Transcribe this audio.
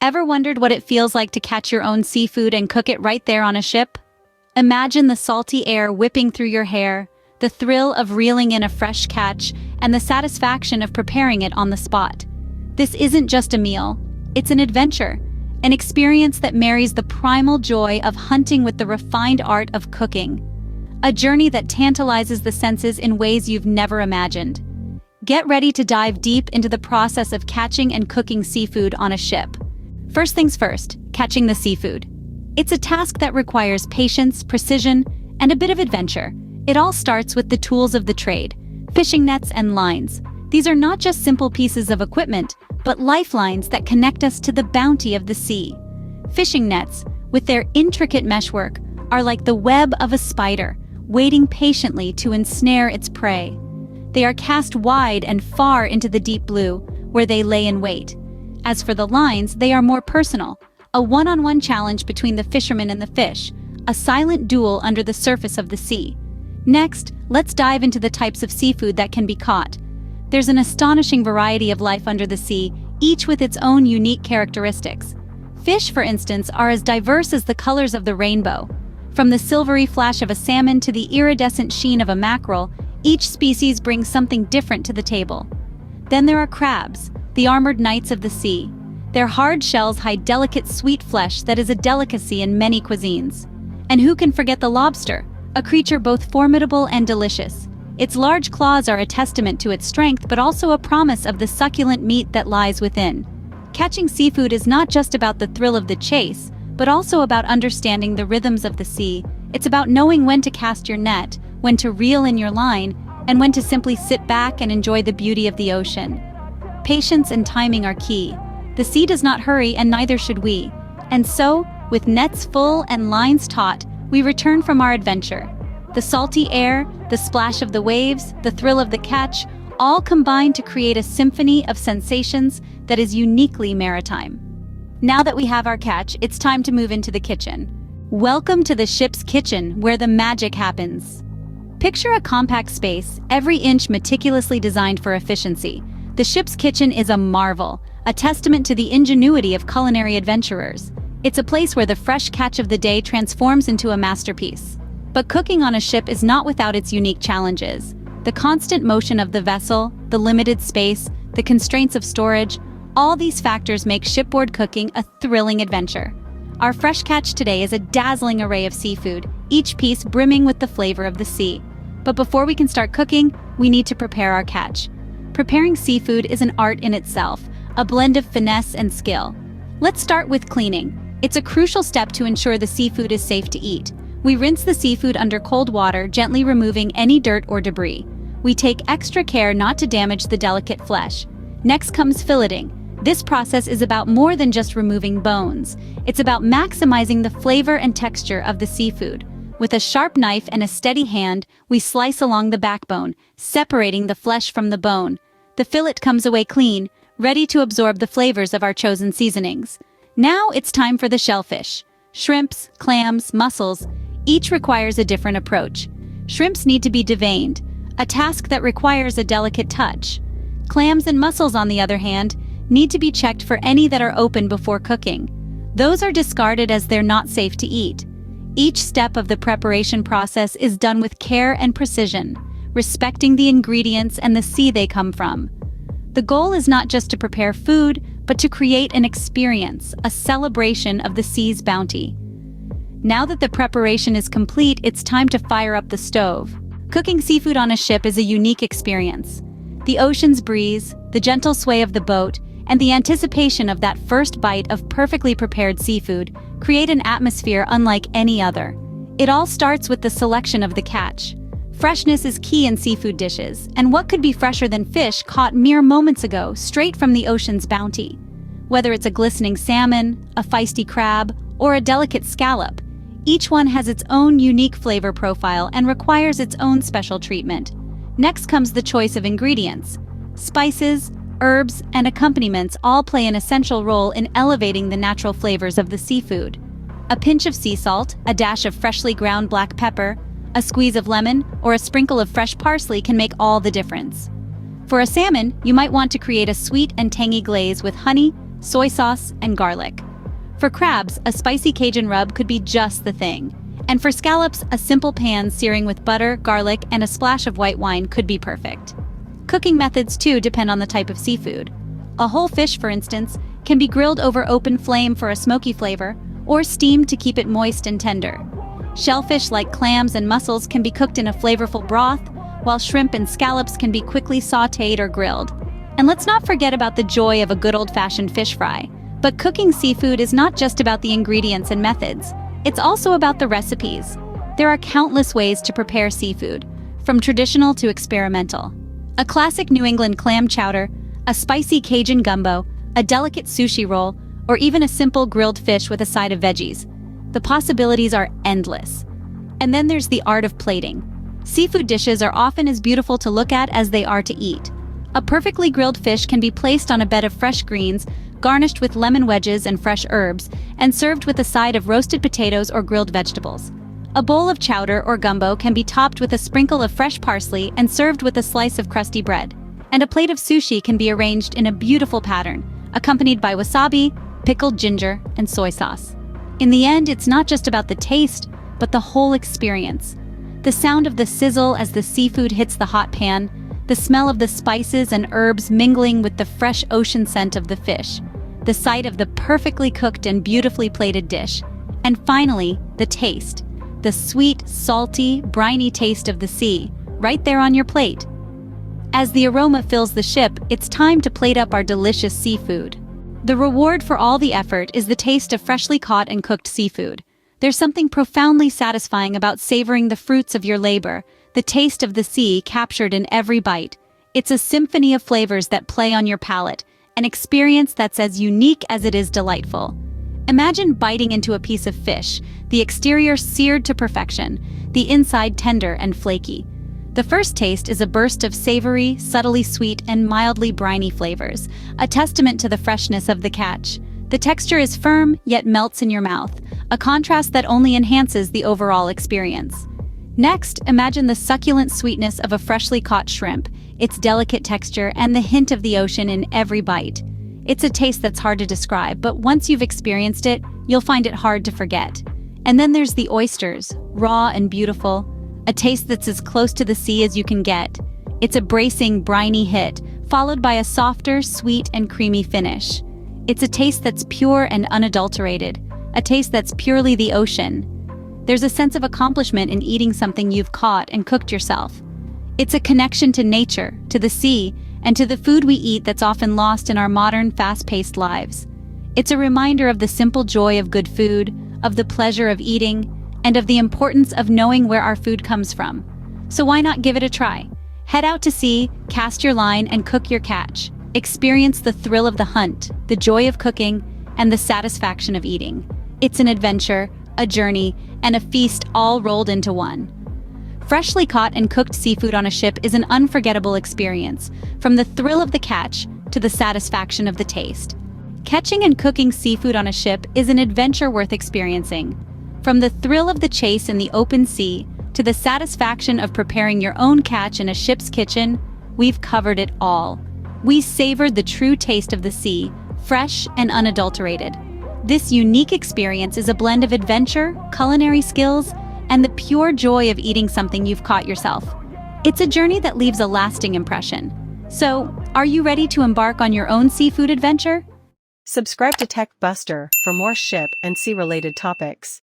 Ever wondered what it feels like to catch your own seafood and cook it right there on a ship? Imagine the salty air whipping through your hair, the thrill of reeling in a fresh catch, and the satisfaction of preparing it on the spot. This isn't just a meal, it's an adventure, an experience that marries the primal joy of hunting with the refined art of cooking. A journey that tantalizes the senses in ways you've never imagined. Get ready to dive deep into the process of catching and cooking seafood on a ship. First things first, catching the seafood. It's a task that requires patience, precision, and a bit of adventure. It all starts with the tools of the trade, fishing nets and lines. These are not just simple pieces of equipment, but lifelines that connect us to the bounty of the sea. Fishing nets, with their intricate meshwork, are like the web of a spider, waiting patiently to ensnare its prey. They are cast wide and far into the deep blue, where they lay in wait. As for the lines, they are more personal, a one-on-one challenge between the fisherman and the fish, a silent duel under the surface of the sea. Next, let's dive into the types of seafood that can be caught. There's an astonishing variety of life under the sea, each with its own unique characteristics. Fish, for instance, are as diverse as the colors of the rainbow. From the silvery flash of a salmon to the iridescent sheen of a mackerel, each species brings something different to the table. Then there are crabs, the armored knights of the sea. Their hard shells hide delicate sweet flesh that is a delicacy in many cuisines. And who can forget the lobster, a creature both formidable and delicious. Its large claws are a testament to its strength, but also a promise of the succulent meat that lies within. Catching seafood is not just about the thrill of the chase, but also about understanding the rhythms of the sea. It's about knowing when to cast your net, when to reel in your line, and when to simply sit back and enjoy the beauty of the ocean. Patience and timing are key. The sea does not hurry, and neither should we. And so, with nets full and lines taut, we return from our adventure. The salty air, the splash of the waves, the thrill of the catch, all combine to create a symphony of sensations that is uniquely maritime. Now that we have our catch, it's time to move into the kitchen. Welcome to the ship's kitchen, where the magic happens. Picture a compact space, every inch meticulously designed for efficiency. The ship's kitchen is a marvel, a testament to the ingenuity of culinary adventurers. It's a place where the fresh catch of the day transforms into a masterpiece. But cooking on a ship is not without its unique challenges. The constant motion of the vessel, the limited space, the constraints of storage, all these factors make shipboard cooking a thrilling adventure. Our fresh catch today is a dazzling array of seafood, each piece brimming with the flavor of the sea. But before we can start cooking, we need to prepare our catch. Preparing seafood is an art in itself, a blend of finesse and skill. Let's start with cleaning. It's a crucial step to ensure the seafood is safe to eat. We rinse the seafood under cold water, gently removing any dirt or debris. We take extra care not to damage the delicate flesh. Next comes filleting. This process is about more than just removing bones. It's about maximizing the flavor and texture of the seafood. With a sharp knife and a steady hand, we slice along the backbone, separating the flesh from the bone. The fillet comes away clean, ready to absorb the flavors of our chosen seasonings. Now it's time for the shellfish. Shrimps, clams, mussels, each requires a different approach. Shrimps need to be deveined, a task that requires a delicate touch. Clams and mussels, on the other hand, need to be checked for any that are open before cooking. Those are discarded as they're not safe to eat. Each step of the preparation process is done with care and precision, respecting the ingredients and the sea they come from. The goal is not just to prepare food, but to create an experience, a celebration of the sea's bounty. Now that the preparation is complete, it's time to fire up the stove. Cooking seafood on a ship is a unique experience. The ocean's breeze, the gentle sway of the boat, and the anticipation of that first bite of perfectly prepared seafood create an atmosphere unlike any other. It all starts with the selection of the catch. Freshness is key in seafood dishes, and what could be fresher than fish caught mere moments ago, straight from the ocean's bounty? Whether it's a glistening salmon, a feisty crab, or a delicate scallop, each one has its own unique flavor profile and requires its own special treatment. Next comes the choice of ingredients. Spices, herbs, and accompaniments all play an essential role in elevating the natural flavors of the seafood. A pinch of sea salt, a dash of freshly ground black pepper, a squeeze of lemon, or a sprinkle of fresh parsley can make all the difference. For a salmon, you might want to create a sweet and tangy glaze with honey, soy sauce, and garlic. For crabs, a spicy Cajun rub could be just the thing. And for scallops, a simple pan searing with butter, garlic, and a splash of white wine could be perfect. Cooking methods too depend on the type of seafood. A whole fish, for instance, can be grilled over open flame for a smoky flavor, or steamed to keep it moist and tender. Shellfish like clams and mussels can be cooked in a flavorful broth, while shrimp and scallops can be quickly sautéed or grilled. And let's not forget about the joy of a good old-fashioned fish fry. But cooking seafood is not just about the ingredients and methods. It's also about the recipes. There are countless ways to prepare seafood, from traditional to experimental. A classic New England clam chowder, a spicy Cajun gumbo, a delicate sushi roll, or even a simple grilled fish with a side of veggies. The possibilities are endless. And then there's the art of plating. Seafood dishes are often as beautiful to look at as they are to eat. A perfectly grilled fish can be placed on a bed of fresh greens, garnished with lemon wedges and fresh herbs, and served with a side of roasted potatoes or grilled vegetables. A bowl of chowder or gumbo can be topped with a sprinkle of fresh parsley and served with a slice of crusty bread. And a plate of sushi can be arranged in a beautiful pattern, accompanied by wasabi, pickled ginger, and soy sauce. In the end, it's not just about the taste, but the whole experience. The sound of the sizzle as the seafood hits the hot pan, the smell of the spices and herbs mingling with the fresh ocean scent of the fish, the sight of the perfectly cooked and beautifully plated dish, and finally, the taste, the sweet, salty, briny taste of the sea, right there on your plate. As the aroma fills the ship, it's time to plate up our delicious seafood. The reward for all the effort is the taste of freshly caught and cooked seafood. There's something profoundly satisfying about savoring the fruits of your labor, the taste of the sea captured in every bite. It's a symphony of flavors that play on your palate, an experience that's as unique as it is delightful. Imagine biting into a piece of fish, the exterior seared to perfection, the inside tender and flaky. The first taste is a burst of savory, subtly sweet, and mildly briny flavors, a testament to the freshness of the catch. The texture is firm, yet melts in your mouth, a contrast that only enhances the overall experience. Next, imagine the succulent sweetness of a freshly caught shrimp, its delicate texture, and the hint of the ocean in every bite. It's a taste that's hard to describe, but once you've experienced it, you'll find it hard to forget. And then there's the oysters, raw and beautiful, a taste that's as close to the sea as you can get. It's a bracing, briny hit, followed by a softer, sweet, and creamy finish. It's a taste that's pure and unadulterated, a taste that's purely the ocean. There's a sense of accomplishment in eating something you've caught and cooked yourself. It's a connection to nature, to the sea, and to the food we eat that's often lost in our modern, fast-paced lives. It's a reminder of the simple joy of good food, of the pleasure of eating, and of the importance of knowing where our food comes from. So why not give it a try? Head out to sea, cast your line, and cook your catch. Experience the thrill of the hunt, the joy of cooking, and the satisfaction of eating. It's an adventure, a journey, and a feast all rolled into one. Freshly caught and cooked seafood on a ship is an unforgettable experience, from the thrill of the catch to the satisfaction of the taste. Catching and cooking seafood on a ship is an adventure worth experiencing. From the thrill of the chase in the open sea to the satisfaction of preparing your own catch in a ship's kitchen, we've covered it all. We savored the true taste of the sea, fresh and unadulterated. This unique experience is a blend of adventure, culinary skills, and the pure joy of eating something you've caught yourself. It's a journey that leaves a lasting impression. So, are you ready to embark on your own seafood adventure? Subscribe to Tech Buster for more ship and sea-related topics.